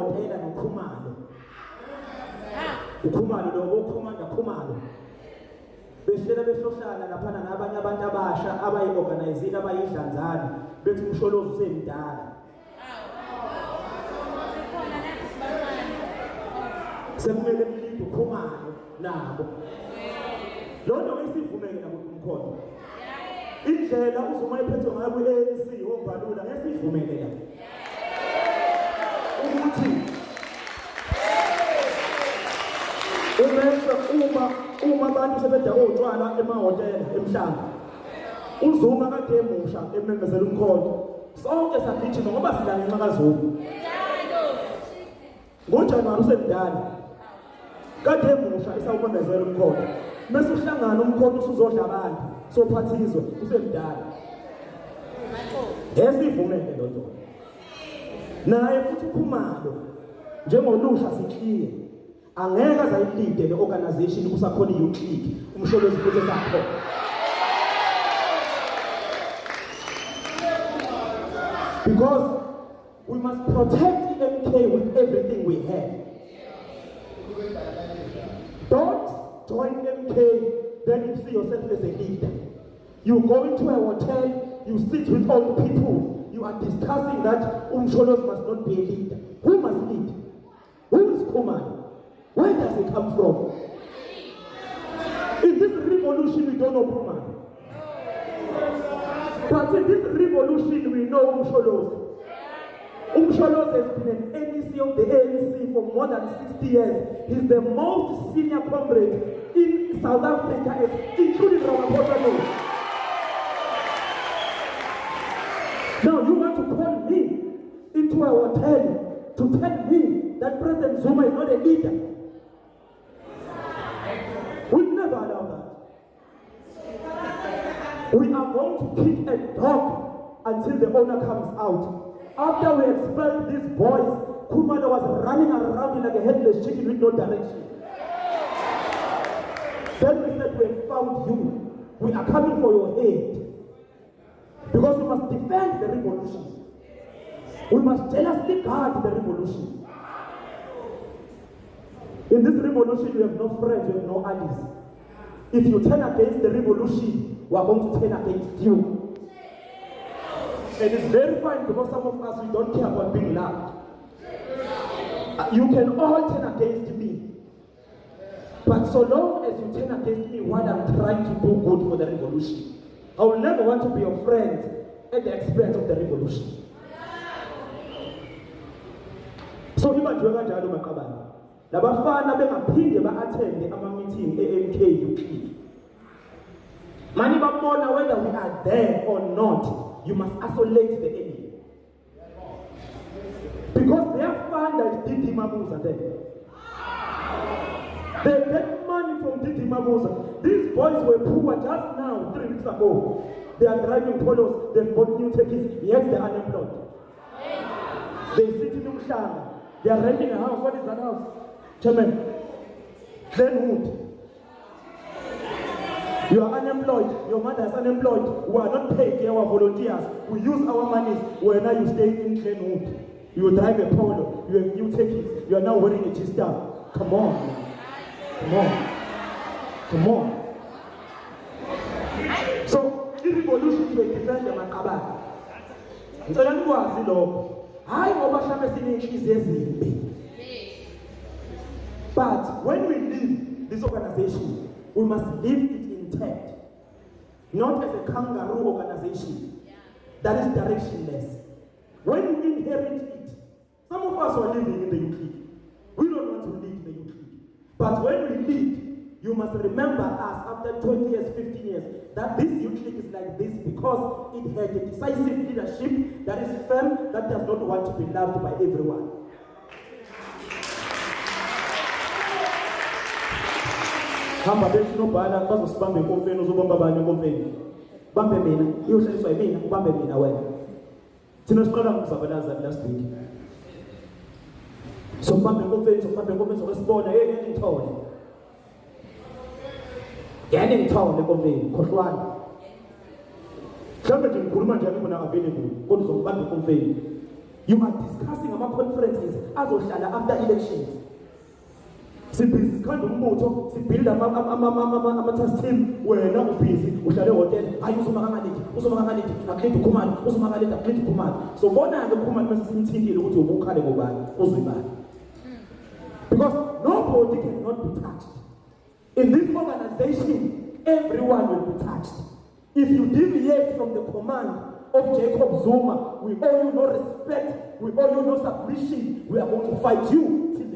ehhotela noKhumalo. uKhumalo lo ukhomanda Khumalo. Behlela behlohlana lapha nabanye abantu abasha abayi-organizile abayidlanzana bethi umsholozi usemdala. Sekumele mlinde uKhumalo nabo. Lona wesivumele nabo umkhonto. Indlela uZuma ephethe ngayo ku-ANC ovalula ngesivumelela. Ukuthi uma abantu sebeda otshwala emahhotela emhlanga. uZuma kade emusha ememezela umkhonto. Sonke sagijima ngoba silangenxa kaZuma. ngoJanuwari usemdala. Kade emusha esawumemezela umkhonto. Mase uhlangana umkhonto usuzodla abantu. Sophathizwe usemdala. Esivumele lonto. Naye futhi uKhumalo njengolusha sikhiye angeke azayilide le organization kusakhona iUclick umsholozi futhi esakho. Because we must protect iMk with everything we have. Don't join iMk, then you see yourself as a leader. You go into a hotel, you sit with all the people, you are discussing that umsholozi must not be a leader. Who must lead? Who is Khumalo? Where does it come from? In this revolution, we don't know Khumalo. But in this revolution, we know Umsholozi. Umsholozi has been an NEC of the ANC for more than 60 years. He's the most senior comrade in South Africa, including Ramaphosa. Now you want to call me into a hotel to tell me that President Zuma is not a leader? We'll never allow that. We are going to kick a dog until the owner comes out. After we expelled these boys, Khumalo was running around like a headless chicken with no direction. Then we said, we have found you. We are coming for your head. Because we must defend the revolution. We must jealously guard the revolution. In this revolution, you have no friends, you have no allies. If you turn against the revolution, we are going to turn against you. And it's very fine because some of us, we don't care about being loved. You can all turn against me. But so long as you turn against me while I'm trying to do good for the revolution, I will never want to be your friend at the expense of the revolution. So ibanjwe kanjalo maqabane. Labafana bengaphinde ba-attend ama-meeting e-MK Uclick. Mani babona whether we are there or not, you must isolate the enemy. Because their funder is Didi Mabuza there. They get money from Didi Mabuza. These boys were poor just now, 3 weeks ago. They are driving polos, they've bought new turkeys, yet they are unemployed. They sit in Umshanga. They are renting a house. What is that house? Chairman, Glenwood. You are unemployed. Your mother is unemployed. We are not paid. We are volunteers. We use our money. Whenever you stay in Glenwood, you drive a polo. You have new turkeys. You are now wearing a G-star. Come on. Come on. Come on. So, the revolution will defend the Makaba. So, let me go ask you, Lord. But when we leave this organization, we must leave it intact. Not as a kangaroo organization that is directionless. When you inherit it, some of us are living in the Uclick. We don't want to lead the Uclick. But when we lead, you must remember us after 20 years, 15 years, that this Uclick is like this because it had a decisive leadership that is firm, that does not want to be loved by everyone. Hamba bethi nobhala bazosibamba enkomfeni uzobamba abanye enkomfeni. Bambe mina, iyohlaliswa yimina, ubambe mina wena. Thina siqala ngokuzabalaza last week. So bambe enkomfeni, sokwesibona yena ngithole. Yani ngithole enkomfeni, khohlwana. Mhlawumbe nje ngikhuluma njalo bona available, kodwa uzobamba enkomfeni. You are discussing about conferences azohlala after elections. Sibhizi sikhanda umbutho, sibuilda ama-task team, wena ubhizi, uhlale hotel, hayi uzoma kangaleti, akulethi ukhumani, uzoma kangaleti, akulethi ukhumani. So bona-ke ukhumani mase simthintile ukuthi ubukhale ngobani, uzwibani. Because nobody cannot be touched. In this organization, everyone will be touched. If you deviate from the command of Jacob Zuma, we owe you no respect, we owe you no submission, we are going to fight you till